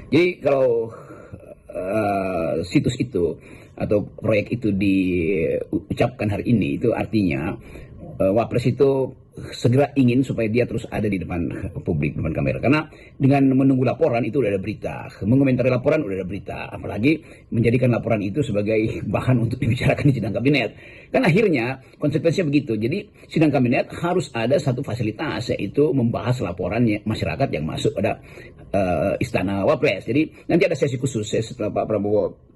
Jadi kalau situs itu atau proyek itu diucapkan hari ini, itu artinya Wapres itu segera ingin supaya dia terus ada di depan publik, depan kamera. Karena dengan menunggu laporan itu udah ada berita, mengomentari laporan udah ada berita, apalagi menjadikan laporan itu sebagai bahan untuk dibicarakan di sidang kabinet. Kan akhirnya konsekuensinya begitu. Jadi sidang kabinet harus ada satu fasilitas, yaitu membahas laporan masyarakat yang masuk pada istana Wapres. Jadi nanti ada sesi khusus setelah Pak Prabowo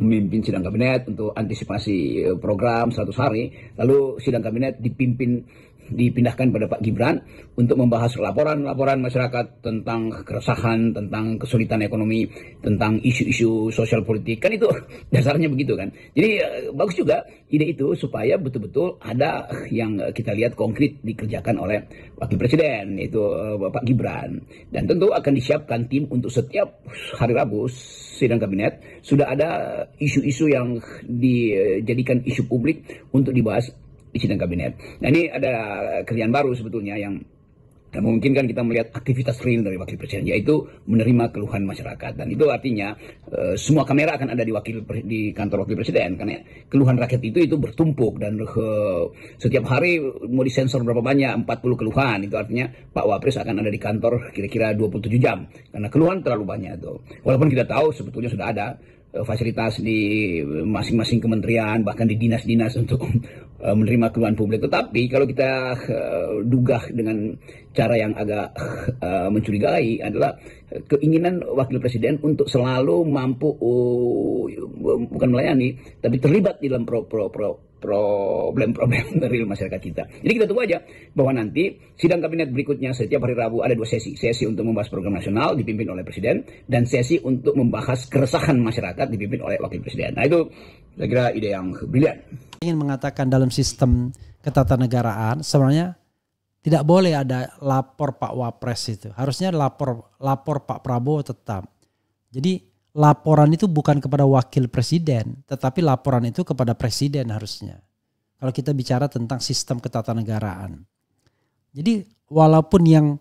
memimpin sidang kabinet untuk antisipasi program 100 hari. Lalu sidang kabinet dipindahkan pada Pak Gibran untuk membahas laporan-laporan masyarakat tentang keresahan, tentang kesulitan ekonomi, tentang isu-isu sosial politik. Kan itu dasarnya begitu kan. Jadi bagus juga ide itu supaya betul-betul ada yang kita lihat konkret dikerjakan oleh Wakil Presiden, yaitu Bapak Gibran. Dan tentu akan disiapkan tim untuk setiap hari Rabu sidang kabinet sudah ada isu-isu yang dijadikan isu publik untuk dibahas di sidang kabinet. Nah, ini ada kerjaan baru sebetulnya yang memungkinkan kita melihat aktivitas real dari Wakil Presiden, yaitu menerima keluhan masyarakat. Dan itu artinya semua kamera akan ada di kantor Wakil Presiden, karena keluhan rakyat itu bertumpuk, dan setiap hari mau disensor berapa banyak, 40 keluhan. Itu artinya Pak Wapres akan ada di kantor kira-kira 27 jam karena keluhan terlalu banyak tuh. Walaupun kita tahu sebetulnya sudah ada fasilitas di masing-masing kementerian, bahkan di dinas-dinas untuk menerima keluhan publik. Tetapi kalau kita duga dengan cara yang agak mencurigai adalah keinginan Wakil Presiden untuk selalu mampu bukan melayani, tapi terlibat di dalam problem-problem real masyarakat kita. Jadi kita tunggu aja bahwa nanti sidang kabinet berikutnya setiap hari Rabu ada 2 sesi. Sesi untuk membahas program nasional dipimpin oleh Presiden, dan sesi untuk membahas keresahan masyarakat dipimpin oleh Wakil Presiden. Nah, itu saya kira ide yang brilian. Ingin mengatakan dalam sistem ketatanegaraan sebenarnya tidak boleh ada lapor Pak Wapres itu. Harusnya lapor Pak Prabowo tetap. Jadi laporan itu bukan kepada Wakil Presiden, tetapi laporan itu kepada Presiden harusnya. Kalau kita bicara tentang sistem ketatanegaraan. Jadi walaupun yang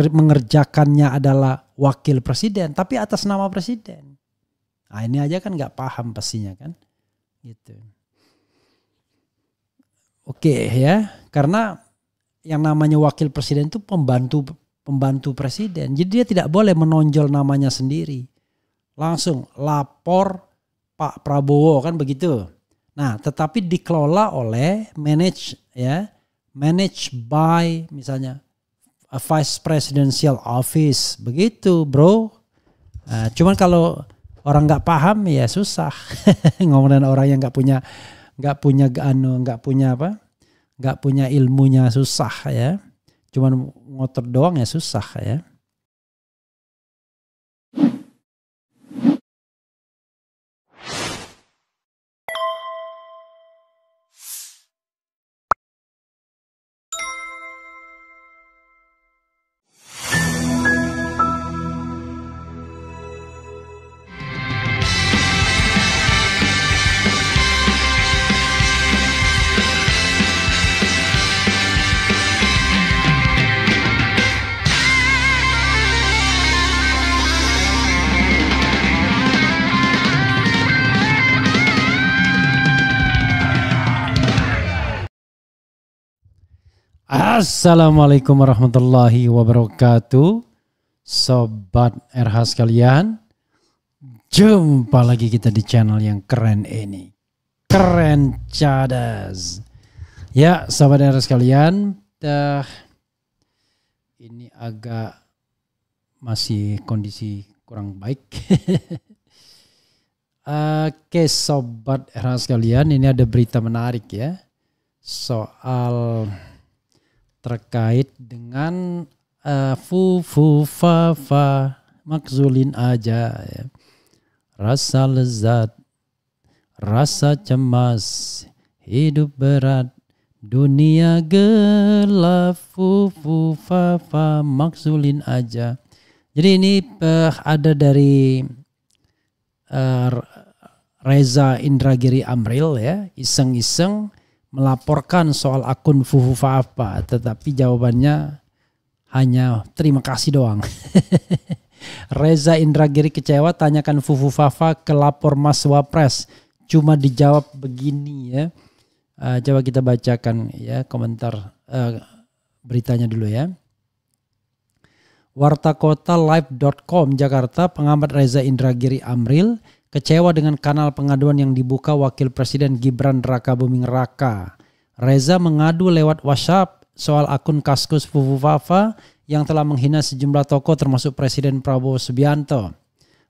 mengerjakannya adalah Wakil Presiden, tapi atas nama Presiden. Nah, ini aja kan nggak paham pastinya kan. Gitu. Oke ya, karena yang namanya Wakil Presiden itu pembantu Presiden. Jadi dia tidak boleh menonjol namanya sendiri. Langsung lapor Pak Prabowo kan begitu. Nah, tetapi dikelola oleh manage by misalnya a Vice Presidential Office begitu, bro. Nah, cuman kalau orang nggak paham ya susah ngomong dengan orang yang nggak punya ilmunya, susah ya. Cuman ngotot doang ya susah ya. Assalamualaikum warahmatullahi wabarakatuh. Sobat RH sekalian, jumpa lagi kita di channel yang keren ini, Keren Cadas. Ya sobat RH sekalian, ini agak masih kondisi kurang baik. Oke sobat RH sekalian, ini ada berita menarik ya, soal terkait dengan fa makzulin aja ya. Rasa lezat, rasa cemas, hidup berat, dunia gelap, fa makzulin aja. Jadi ini ada dari Reza Indragiri Amril ya, iseng-iseng melaporkan soal akun Fufufa apa, tetapi jawabannya hanya terima kasih doang. Reza Indragiri kecewa, tanyakan Fufu Fafa ke lapor Mas Wapres. Cuma dijawab begini ya. Coba kita bacakan ya komentar beritanya dulu ya. Wartakotalive.com Jakarta, pengamat Reza Indragiri Amril kecewa dengan kanal pengaduan yang dibuka Wakil Presiden Gibran Rakabuming Raka. Reza mengadu lewat WhatsApp soal akun Kaskus Fufu Fafa yang telah menghina sejumlah tokoh termasuk Presiden Prabowo Subianto.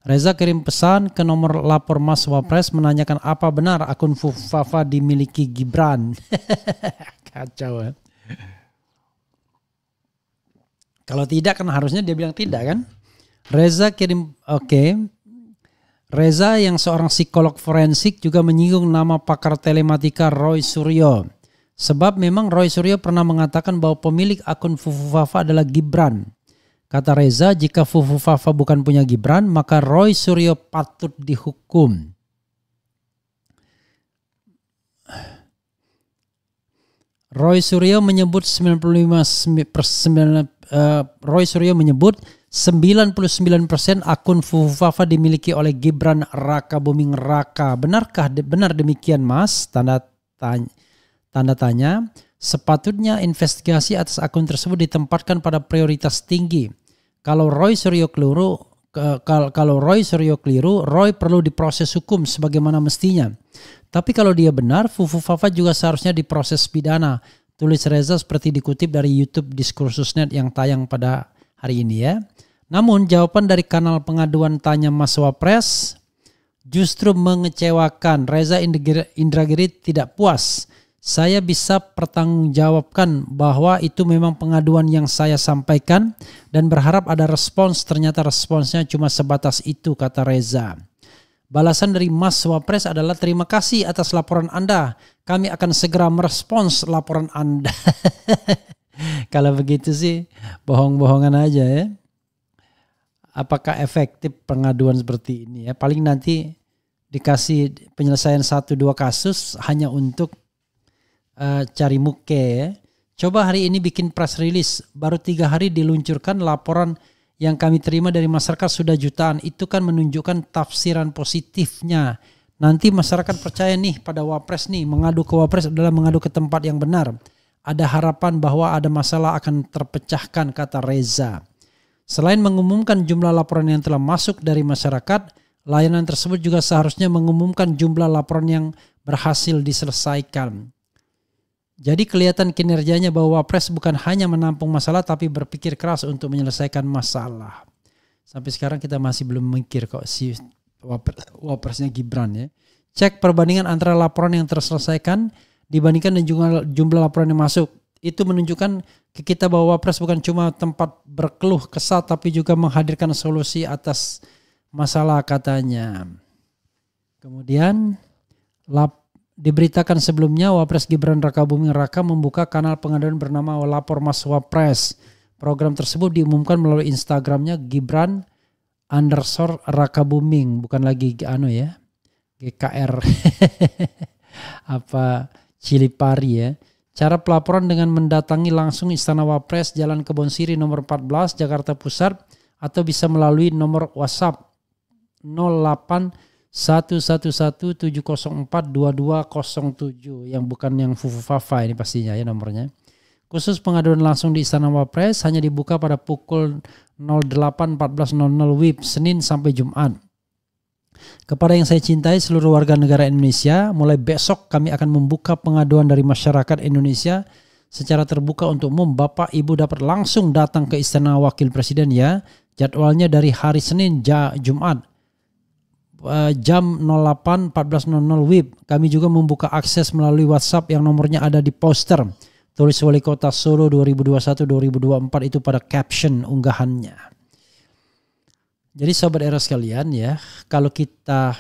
Reza kirim pesan ke nomor lapor Mas Wapres menanyakan apa benar akun Fufu Fafa dimiliki Gibran. Kacau ya. Kalau tidak kan harusnya dia bilang tidak kan. Reza kirim Reza yang seorang psikolog forensik juga menyinggung nama pakar telematika Roy Suryo. Sebab memang Roy Suryo pernah mengatakan bahwa pemilik akun Fufu Fafa adalah Gibran. Kata Reza, jika Fufu Fafa bukan punya Gibran, maka Roy Suryo patut dihukum. Roy Suryo menyebut 99% akun Fufu Fafa dimiliki oleh Gibran Rakabuming Raka. Benarkah benar demikian, Mas? Tanda tanya. Sepatutnya investigasi atas akun tersebut ditempatkan pada prioritas tinggi. Kalau Roy Suryo keliru, Roy perlu diproses hukum sebagaimana mestinya. Tapi kalau dia benar, Fufu Fafa juga seharusnya diproses pidana. Tulis Reza seperti dikutip dari YouTube Diskursusnet yang tayang pada hari ini ya. Namun jawaban dari kanal pengaduan Tanya Mas Wapres justru mengecewakan. Reza Indragiri tidak puas. Saya bisa pertanggungjawabkan bahwa itu memang pengaduan yang saya sampaikan dan berharap ada respons. Ternyata responsnya cuma sebatas itu, kata Reza. Balasan dari Mas Wapres adalah terima kasih atas laporan Anda. Kami akan segera merespons laporan Anda. Kalau begitu sih bohong-bohongan aja ya. Apakah efektif pengaduan seperti ini ya? Paling nanti dikasih penyelesaian 1-2 kasus hanya untuk cari muke ya. Coba hari ini bikin press release. Baru 3 hari diluncurkan, laporan yang kami terima dari masyarakat sudah jutaan. Itu kan menunjukkan tafsiran positifnya. Nanti masyarakat percaya nih pada Wapres nih. Mengadu ke Wapres adalah mengadu ke tempat yang benar. Ada harapan bahwa ada masalah akan terpecahkan, kata Reza. Selain mengumumkan jumlah laporan yang telah masuk dari masyarakat, layanan tersebut juga seharusnya mengumumkan jumlah laporan yang berhasil diselesaikan. Jadi kelihatan kinerjanya bahwa Wapres bukan hanya menampung masalah tapi berpikir keras untuk menyelesaikan masalah. Sampai sekarang kita masih belum mikir kok si Wapresnya Gibran ya. Cek perbandingan antara laporan yang terselesaikan dibandingkan dengan jumlah laporan yang masuk. Itu menunjukkan ke kita bahwa Wapres bukan cuma tempat berkeluh kesah tapi juga menghadirkan solusi atas masalah, katanya. Kemudian diberitakan sebelumnya Wapres Gibran Rakabuming Raka membuka kanal pengaduan bernama Lapor Mas Wapres. Program tersebut diumumkan melalui Instagramnya Gibran_Rakabuming, bukan lagi GKR apa Cilipari ya. Cara pelaporan dengan mendatangi langsung Istana Wapres, Jalan Kebon Siri nomor 14 Jakarta Pusat, atau bisa melalui nomor WhatsApp 081117042207 yang bukan yang Fufu Fafa ini pastinya ya nomornya. Khusus pengaduan langsung di Istana Wapres hanya dibuka pada pukul 08.14.00 WIB Senin sampai Jumat. Kepada yang saya cintai seluruh warga negara Indonesia, mulai besok kami akan membuka pengaduan dari masyarakat Indonesia secara terbuka untuk umum. Bapak Ibu dapat langsung datang ke Istana Wakil Presiden ya. Jadwalnya dari hari Senin Jumat jam 08.14.00 WIB. Kami juga membuka akses melalui WhatsApp yang nomornya ada di poster. Tulis Wali Kota Solo 2021-2024 itu pada caption unggahannya. Jadi sobat era sekalian ya, kalau kita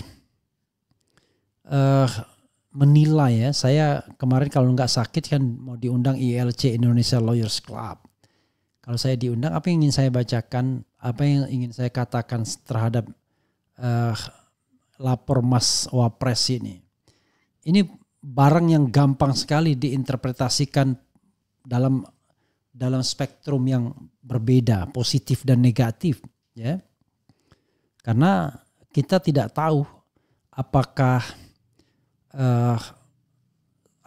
menilai ya, saya kemarin kalau nggak sakit kan mau diundang ILC Indonesia Lawyers Club. Kalau saya diundang, apa yang ingin saya bacakan, apa yang ingin saya katakan terhadap lapor Mas Wapres ini. Ini barang yang gampang sekali diinterpretasikan dalam spektrum yang berbeda, positif dan negatif ya. Karena kita tidak tahu apakah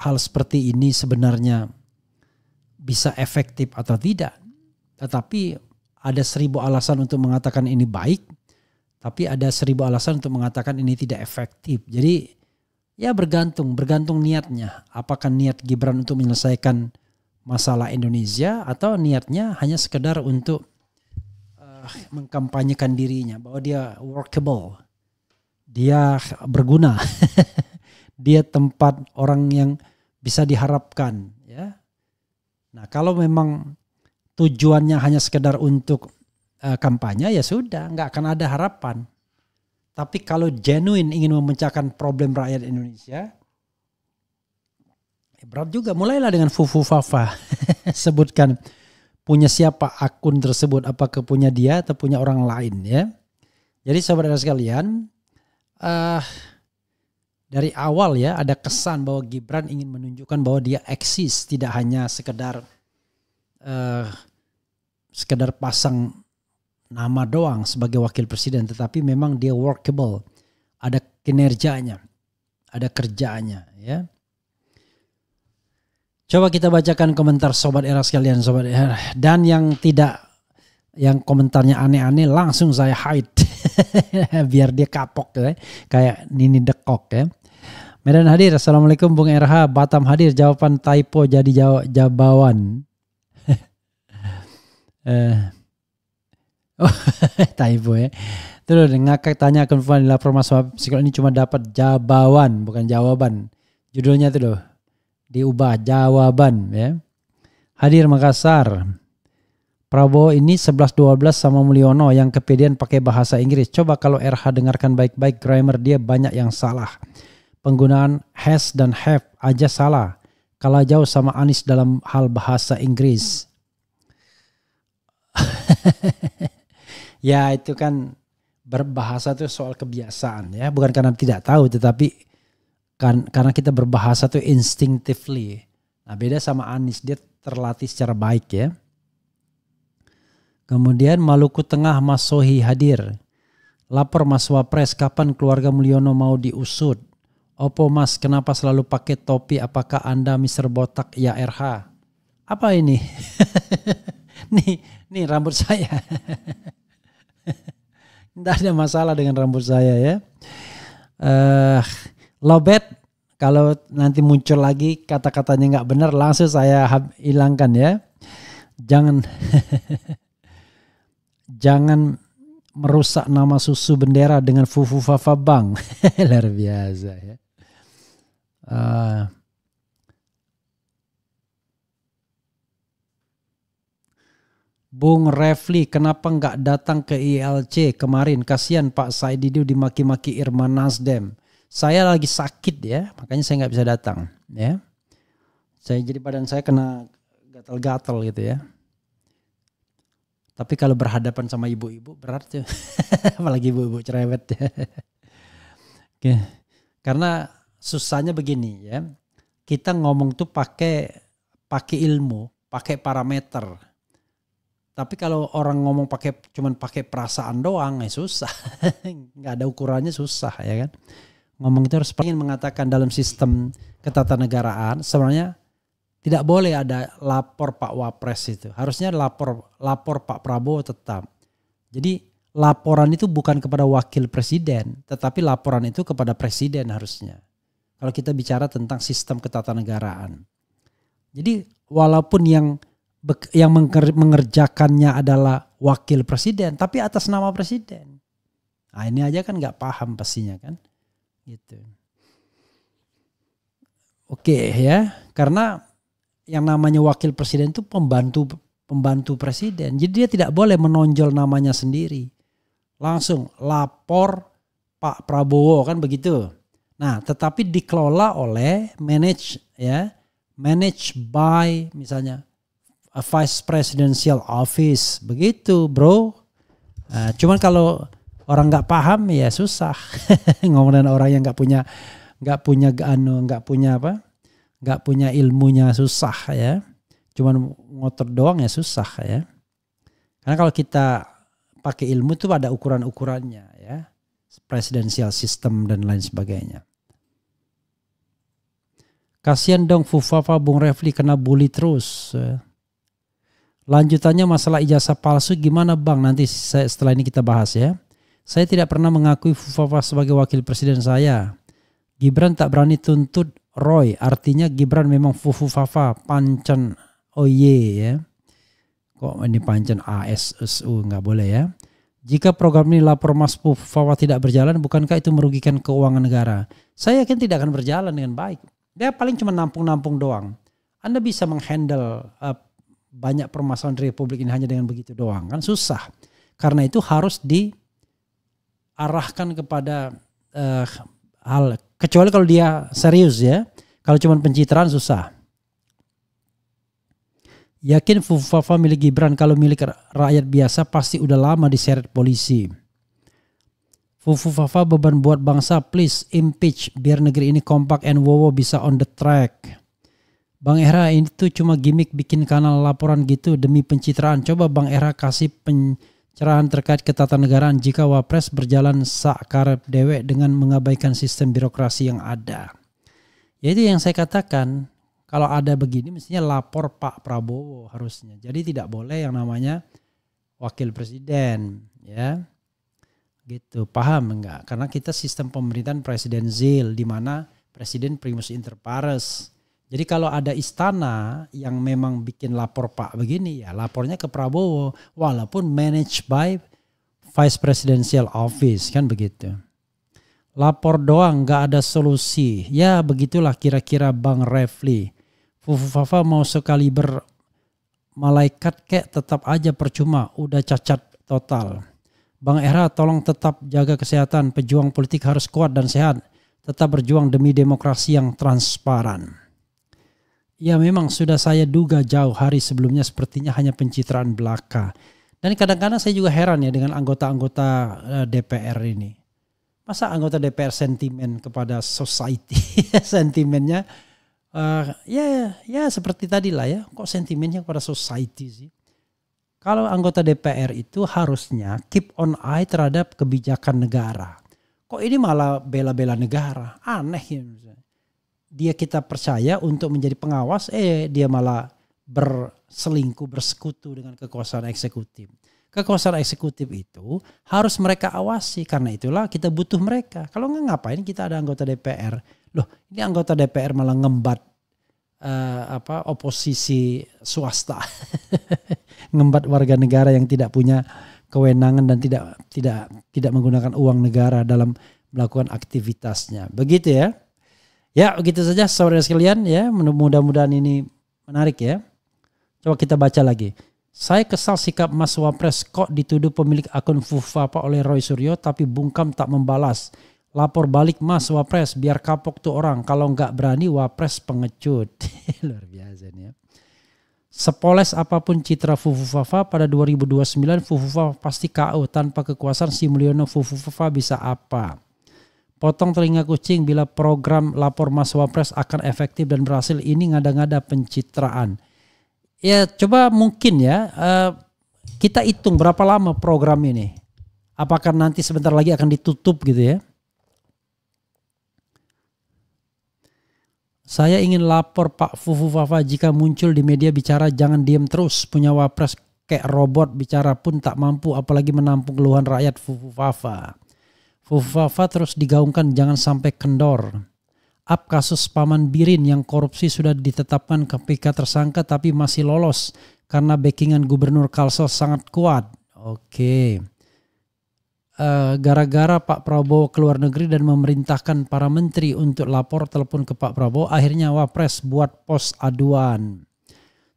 hal seperti ini sebenarnya bisa efektif atau tidak. Tetapi ada 1000 alasan untuk mengatakan ini baik, tapi ada 1000 alasan untuk mengatakan ini tidak efektif. Jadi ya bergantung niatnya. Apakah niat Gibran untuk menyelesaikan masalah Indonesia atau niatnya hanya sekedar untuk mengkampanyekan dirinya bahwa dia workable, dia berguna, dia tempat orang yang bisa diharapkan, ya. Nah, kalau memang tujuannya hanya sekedar untuk kampanye, ya sudah, nggak akan ada harapan. Tapi kalau genuine ingin memecahkan problem rakyat Indonesia, berat juga. Mulailah dengan fufu fafa, sebutkan punya siapa akun tersebut, apakah punya dia atau punya orang lain, ya. Jadi saudara sekalian, dari awal ya ada kesan bahwa Gibran ingin menunjukkan bahwa dia eksis, tidak hanya sekedar pasang nama doang sebagai wakil presiden, tetapi memang dia workable, ada kinerjanya, ada kerjaannya, ya. Coba kita bacakan komentar Sobat Era sekalian, Sobat Era. Dan yang komentarnya aneh-aneh langsung saya hide biar dia kapok ya, kayak Nini Dekok ya. Medan hadir, Assalamualaikum Bung RH. Batam hadir, jawaban typo jadi jabawan. Typo ya. Terus ngakak tanya konfirmasi lapor mahasiswa psikolog ini cuma dapat jabawan bukan jawaban. Judulnya itu loh diubah jawaban ya. Hadir Makassar. Prabowo ini 11-12 sama Mulyono yang kepedean pakai bahasa Inggris. Coba kalau RH dengarkan baik-baik, grammar dia banyak yang salah. Penggunaan has dan have aja salah. Kalah jauh sama Anies dalam hal bahasa Inggris. Ya itu kan berbahasa itu soal kebiasaan ya. Bukan karena tidak tahu, tetapi karena kita berbahasa itu instinctively. Nah beda sama Anies, dia terlatih secara baik ya. Kemudian Maluku Tengah Mas Sohi hadir. Lapor Mas Wapres, kapan keluarga Mulyono mau diusut? Opo Mas, kenapa selalu pakai topi? Apakah Anda Mr. Botak? Ya RH. Apa ini? nih rambut saya. Tidak ada masalah dengan rambut saya ya. Lobet, kalau nanti muncul lagi kata-katanya nggak benar langsung saya hilangkan ya. Jangan merusak nama susu bendera dengan fufu fafa bang. Luar biasa ya. Bung Refli, kenapa nggak datang ke ILC kemarin? Kasihan Pak Said Didu dimaki-maki Irman Nasdem. Saya lagi sakit ya, makanya saya nggak bisa datang. Ya, jadi badan saya kena gatal-gatal gitu ya. Tapi kalau berhadapan sama ibu-ibu berat tuh, apalagi ibu-ibu cerewet ya. Oke. Karena susahnya begini ya, kita ngomong tuh pakai ilmu, pakai parameter. Tapi kalau orang ngomong cuman pakai perasaan doang ya susah. Nggak ada ukurannya, susah ya kan. Ngomong itu harus ingin mengatakan dalam sistem ketatanegaraan sebenarnya tidak boleh ada lapor Pak Wapres itu. Harusnya lapor Pak Prabowo tetap. Jadi laporan itu bukan kepada wakil presiden, tetapi laporan itu kepada presiden harusnya. Kalau kita bicara tentang sistem ketatanegaraan. Jadi walaupun yang mengerjakannya adalah wakil presiden, tapi atas nama presiden. Nah ini aja kan nggak paham pastinya kan. Gitu. Oke ya, karena yang namanya wakil presiden itu pembantu presiden. Jadi dia tidak boleh menonjol namanya sendiri. Langsung lapor Pak Prabowo kan begitu. Nah, tetapi dikelola oleh manage by misalnya a Vice Presidential Office begitu, bro. Nah, cuman kalau orang nggak paham ya susah ngomong dengan orang yang nggak punya ilmunya, susah ya. Cuman ngotot doang ya susah ya. Karena kalau kita pakai ilmu itu ada ukuran-ukurannya ya. presidensial system dan lain sebagainya. Kasihan dong Fufafa Bung Refli kena bully terus. Lanjutannya masalah ijazah palsu gimana Bang? Nanti setelah ini kita bahas ya. Saya tidak pernah mengakui Fufafa sebagai wakil presiden saya. Gibran tak berani tuntut Roy. Artinya Gibran memang Fufafa pancan oye ya. Kok ini pancan ASSU nggak boleh ya. Jika program ini lapor Mas Fufafa tidak berjalan, bukankah itu merugikan keuangan negara? Saya yakin tidak akan berjalan dengan baik. Dia paling cuma nampung-nampung doang. Anda bisa menghandle banyak permasalahan di Republik ini hanya dengan begitu doang. Kan susah. Karena itu harus diarahkan kepada hal. Kecuali kalau dia serius ya. Kalau cuma pencitraan susah. Yakin Fufafa milik Gibran, kalau milik rakyat biasa pasti udah lama diseret polisi. Fufafa beban buat bangsa, please impeach biar negeri ini kompak and Wowo bisa on the track. Bang Era ini tuh cuma gimmick bikin kanal laporan gitu demi pencitraan. Coba Bang Era kasih pencerahan terkait ketatanegaraan jika Wapres berjalan sak karep dewek dengan mengabaikan sistem birokrasi yang ada. Yaitu yang saya katakan, kalau ada begini mestinya lapor Pak Prabowo harusnya. Jadi tidak boleh yang namanya wakil presiden ya. Gitu, paham enggak? Karena kita sistem pemerintahan presidensial di mana presiden primus inter pares. Jadi kalau ada istana yang memang bikin lapor Pak begini ya lapornya ke Prabowo walaupun managed by Vice Presidential Office kan begitu. Lapor doang nggak ada solusi. Ya begitulah kira-kira Bang Refli. Fufafa mau sekaliber malaikat kek tetap aja percuma, udah cacat total. Bang Era tolong tetap jaga kesehatan, pejuang politik harus kuat dan sehat, tetap berjuang demi demokrasi yang transparan. Ya memang sudah saya duga jauh hari sebelumnya sepertinya hanya pencitraan belaka. Dan kadang-kadang saya juga heran ya dengan anggota-anggota DPR ini. Masa anggota DPR sentimen kepada society, sentimennya ya seperti tadi lah ya, kok sentimennya kepada society sih. Kalau anggota DPR itu harusnya keep on eye terhadap kebijakan negara. Kok ini malah bela-bela negara? Aneh ya. Dia kita percaya untuk menjadi pengawas, dia malah berselingkuh, bersekutu dengan kekuasaan eksekutif. Kekuasaan eksekutif itu harus mereka awasi, karena itulah kita butuh mereka. Kalau nggak ngapain kita ada anggota DPR? Loh, ini anggota DPR malah ngembat oposisi swasta. Ngembat warga negara yang tidak punya kewenangan dan tidak menggunakan uang negara dalam melakukan aktivitasnya. Begitu ya. Ya, begitu saja saudara sekalian ya. Mudah-mudahan ini menarik ya. Coba kita baca lagi. Saya kesal sikap Mas Wapres kok dituduh pemilik akun Fufafa oleh Roy Suryo tapi bungkam tak membalas. Lapor balik Mas Wapres biar kapok tuh orang. Kalau nggak berani Wapres pengecut. Luar biasa nih ya. Sepoles apapun citra Fufafa pada 2029 Fufafa pasti KO tanpa kekuasaan si Mulyono Fufafa bisa apa? Potong telinga kucing bila program lapor Mas Wapres akan efektif dan berhasil ini ngada-ngada pencitraan. Ya coba mungkin ya kita hitung berapa lama program ini. Apakah nanti sebentar lagi akan ditutup gitu ya? Saya ingin lapor Pak Fufafa jika muncul di media bicara jangan diem terus. Punya Wapres kayak robot bicara pun tak mampu apalagi menampung keluhan rakyat Fufafa. Fufafa terus digaungkan jangan sampai kendor. Up kasus Paman Birin yang korupsi sudah ditetapkan KPK tersangka tapi masih lolos karena backingan Gubernur Kalsel sangat kuat. Oke. Gara-gara Pak Prabowo keluar negeri dan memerintahkan para menteri untuk lapor telepon ke Pak Prabowo, akhirnya Wapres buat pos aduan.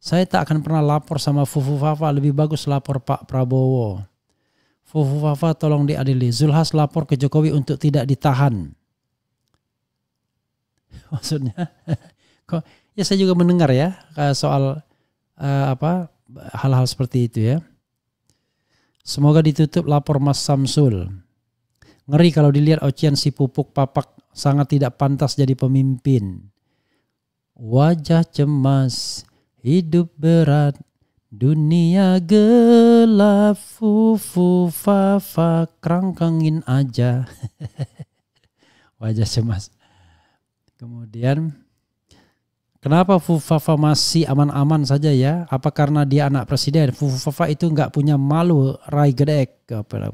Saya tak akan pernah lapor sama Fufafa, lebih bagus lapor Pak Prabowo. Fufafa tolong diadili. Zulhas lapor ke Jokowi untuk tidak ditahan. Maksudnya, kok? Ya saya juga mendengar ya soal hal-hal seperti itu ya. Semoga ditutup lapor Mas Samsul. Ngeri kalau dilihat Ocian si pupuk papak sangat tidak pantas jadi pemimpin. Wajah cemas, hidup berat, Dunia gelap, fu fu fa fa, kerangkangin aja. Wajah cemas. Kemudian, kenapa Fu Fafa masih aman-aman saja ya? Apa karena dia anak presiden? Fu Fafa itu nggak punya malu, rai gedek. Apa.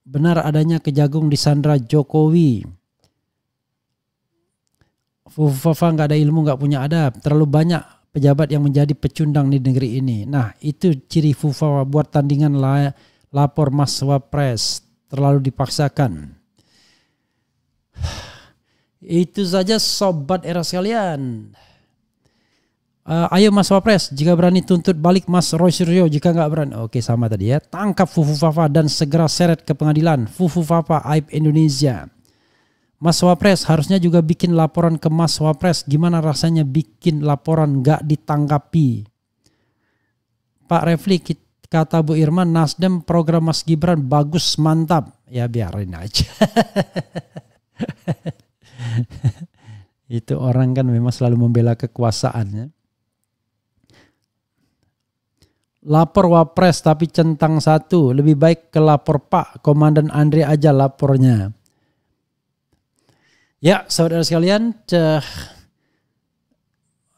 Benar adanya Kejagung disandra Jokowi. Fu Fafa nggak ada ilmu, nggak punya adab. Terlalu banyak pejabat yang menjadi pecundang di negeri ini. Nah, itu ciri Fu Fafa buat tandingan lapor Mas Wapres. Terlalu dipaksakan. Itu saja sobat era sekalian. Ayo Mas Wapres, jika berani tuntut balik Mas Roy Suryo, jika nggak berani, oke sama tadi ya. Tangkap Fufu Fafa dan segera seret ke pengadilan. Fufu Fafa aib Indonesia. Mas Wapres harusnya juga bikin laporan ke Mas Wapres. Gimana rasanya bikin laporan nggak ditanggapi? Pak Refli, kata Bu Irma, Nasdem program Mas Gibran bagus, mantap. Ya biarin aja. Itu orang kan memang selalu membela kekuasaannya. Lapor Wapres tapi centang satu. Lebih baik ke lapor Pak Komandan Andre aja lapornya. Ya saudara sekalian.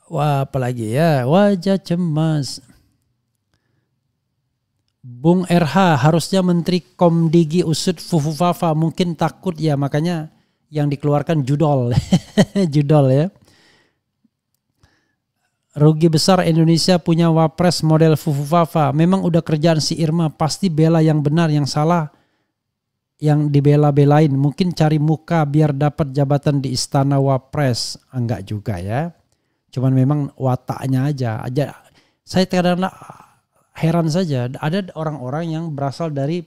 Wah apalagi ya. Wajah cemas. Bung RH harusnya Menteri Komdigi usut Fufu Fafa. Mungkin takut ya makanya yang dikeluarkan judol. Judol ya. Rugi besar Indonesia punya Wapres model Fufu Fafa. Memang udah kerjaan si Irma. Pasti bela yang benar, yang salah yang dibela-belain. Mungkin cari muka biar dapat jabatan di istana Wapres. Enggak juga ya. Cuman memang wataknya aja. Saya kadang-kadang heran saja. Ada orang-orang yang berasal dari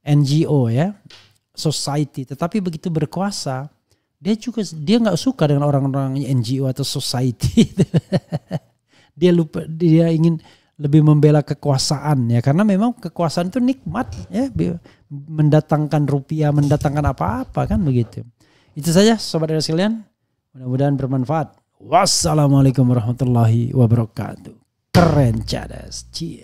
NGO ya. Society. Tetapi begitu berkuasa. Dia nggak suka dengan orang-orang NGO atau society. Dia ingin lebih membela kekuasaan ya, karena memang kekuasaan itu nikmat ya, mendatangkan rupiah, mendatangkan apa-apa kan begitu. Itu saja sobat dari sekalian, mudah-mudahan bermanfaat. Wassalamualaikum warahmatullahi wabarakatuh. Keren cadas. Cie.